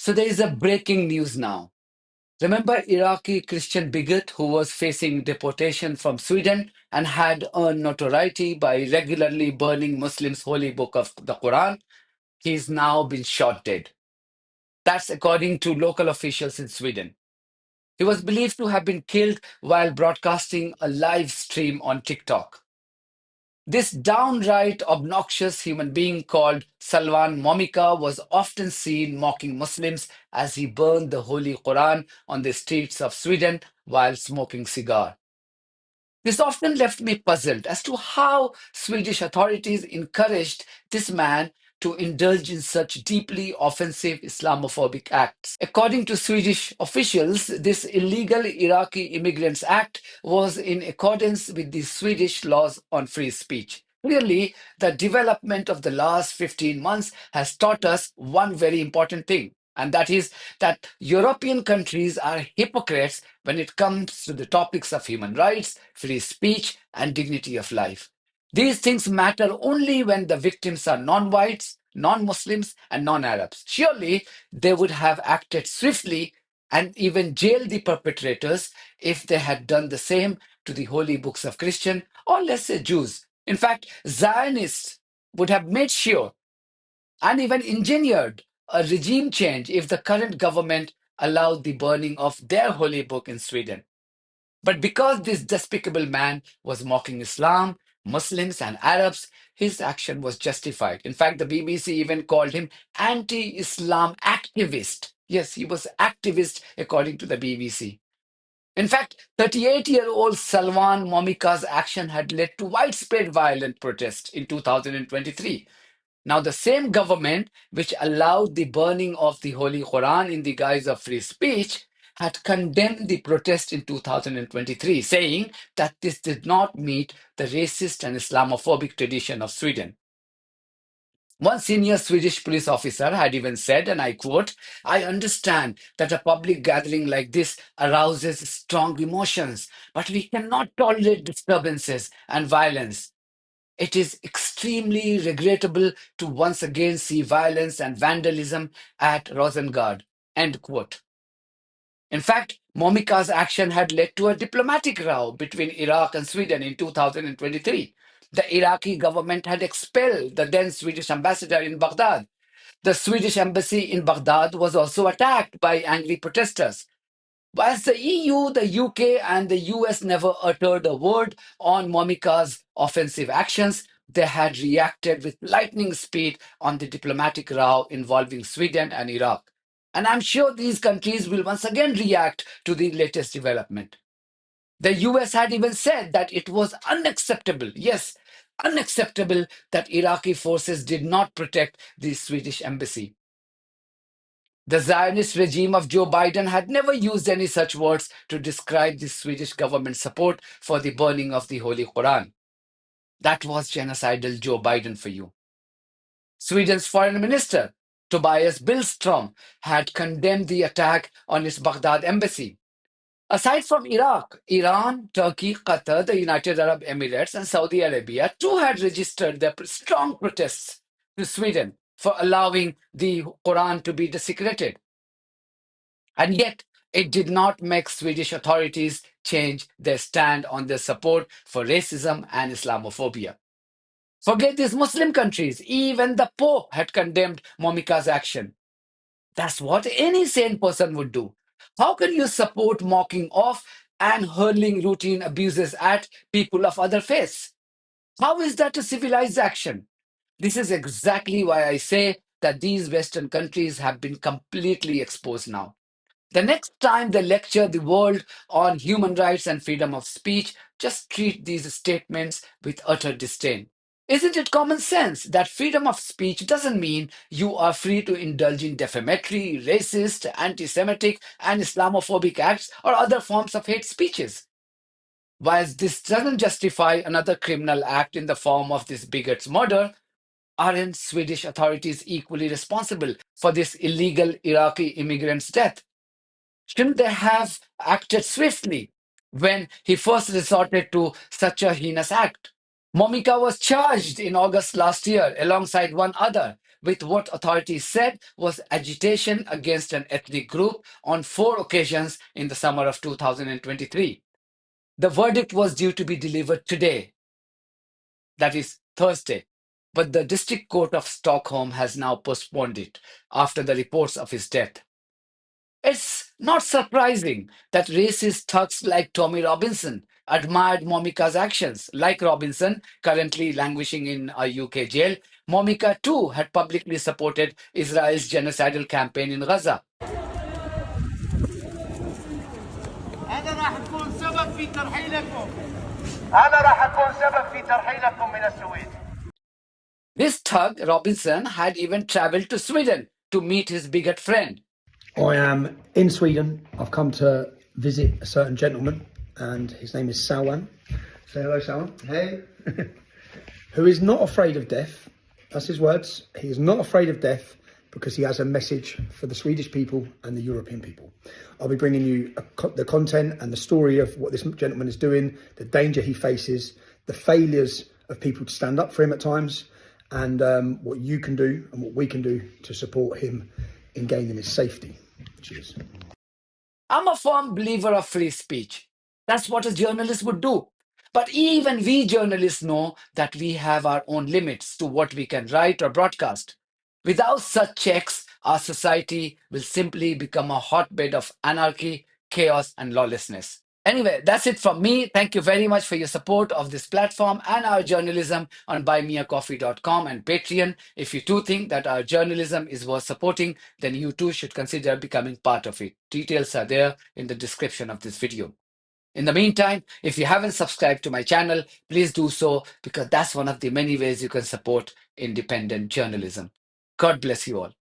So there is a breaking news now. Remember Iraqi Christian bigot who was facing deportation from Sweden and had earned notoriety by regularly burning Muslims' holy book of the Quran? He's now been shot dead. That's according to local officials in Sweden. He was believed to have been killed while broadcasting a live stream on TikTok. This downright obnoxious human being called Salwan Momika was often seen mocking Muslims as he burned the Holy Quran on the streets of Sweden while smoking cigar. This often left me puzzled as to how Swedish authorities encouraged this man to indulge in such deeply offensive Islamophobic acts. According to Swedish officials, this illegal Iraqi Immigrants Act was in accordance with the Swedish laws on free speech. Clearly, the development of the last 15 months has taught us one very important thing, and that is that European countries are hypocrites when it comes to the topics of human rights, free speech, and dignity of life. These things matter only when the victims are non whites, non Muslims, and non Arabs. Surely they would have acted swiftly and even jailed the perpetrators if they had done the same to the holy books of Christian or let's say Jews. In fact, Zionists would have made sure and even engineered a regime change if the current government allowed the burning of their holy book in Sweden. But because this despicable man was mocking Islam, Muslims, and Arabs, his action was justified. In fact, the BBC even called him anti-Islam activist. Yes, he was activist according to the BBC. In fact, 38-year-old Salwan Momika's action had led to widespread violent protests in 2023. Now, the same government which allowed the burning of the Holy Quran in the guise of free speech had condemned the protest in 2023, saying that this did not meet the racist and Islamophobic tradition of Sweden. One senior Swedish police officer had even said, and I quote, "I understand that a public gathering like this arouses strong emotions, but we cannot tolerate disturbances and violence. It is extremely regrettable to once again see violence and vandalism at Rosengard." End quote. In fact, Momika's action had led to a diplomatic row between Iraq and Sweden in 2023. The Iraqi government had expelled the then Swedish ambassador in Baghdad. The Swedish embassy in Baghdad was also attacked by angry protesters. Whilst the EU, the UK, and the US never uttered a word on Momika's offensive actions, they had reacted with lightning speed on the diplomatic row involving Sweden and Iraq. And I'm sure these countries will once again react to the latest development. The US had even said that it was unacceptable, yes, unacceptable that Iraqi forces did not protect the Swedish embassy. The Zionist regime of Joe Biden had never used any such words to describe the Swedish government's support for the burning of the Holy Quran. That was genocidal Joe Biden for you. Sweden's foreign minister, Tobias Billström, had condemned the attack on its Baghdad embassy. Aside from Iraq, Iran, Turkey, Qatar, the United Arab Emirates, and Saudi Arabia too had registered their strong protests to Sweden for allowing the Quran to be desecrated. And yet, it did not make Swedish authorities change their stand on their support for racism and Islamophobia. Forget these Muslim countries, even the Pope had condemned Momika's action. That's what any sane person would do. How can you support mocking of and hurling routine abuses at people of other faiths? How is that a civilized action? This is exactly why I say that these Western countries have been completely exposed now. The next time they lecture the world on human rights and freedom of speech, just treat these statements with utter disdain. Isn't it common sense that freedom of speech doesn't mean you are free to indulge in defamatory, racist, anti Semitic, and Islamophobic acts or other forms of hate speeches? Whilst this doesn't justify another criminal act in the form of this bigot's murder, aren't Swedish authorities equally responsible for this illegal Iraqi immigrant's death? Shouldn't they have acted swiftly when he first resorted to such a heinous act? Momika was charged in August last year alongside one other with what authorities said was agitation against an ethnic group on 4 occasions in the summer of 2023. The verdict was due to be delivered today, that is Thursday, but the District Court of Stockholm has now postponed it after the reports of his death. It's not surprising that racist thugs like Tommy Robinson admired Momika's actions. Like Robinson, currently languishing in a UK jail, Momika too had publicly supported Israel's genocidal campaign in Gaza. أنا راح أكون سبب في ترحيلكم. أنا راح أكون سبب في ترحيلكم من السويد. This thug, Robinson, had even traveled to Sweden to meet his bigot friend. I am in Sweden. I've come to visit a certain gentleman, and his name is Salwan. Say hello, Salwan. Hey. Who is not afraid of death. That's his words. He is not afraid of death because he has a message for the Swedish people and the European people. I'll be bringing you the content and the story of what this gentleman is doing, the danger he faces, the failures of people to stand up for him at times, and what you can do and what we can do to support him in gaining his safety. Cheers. I'm a firm believer of free speech. That's what a journalist would do. But even we journalists know that we have our own limits to what we can write or broadcast. Without such checks, our society will simply become a hotbed of anarchy, chaos, and lawlessness. Anyway, that's it from me. Thank you very much for your support of this platform and our journalism on buymeacoffee.com and Patreon. If you too think that our journalism is worth supporting, then you too should consider becoming part of it. Details are there in the description of this video. In the meantime, if you haven't subscribed to my channel, please do so, because that's one of the many ways you can support independent journalism. God bless you all.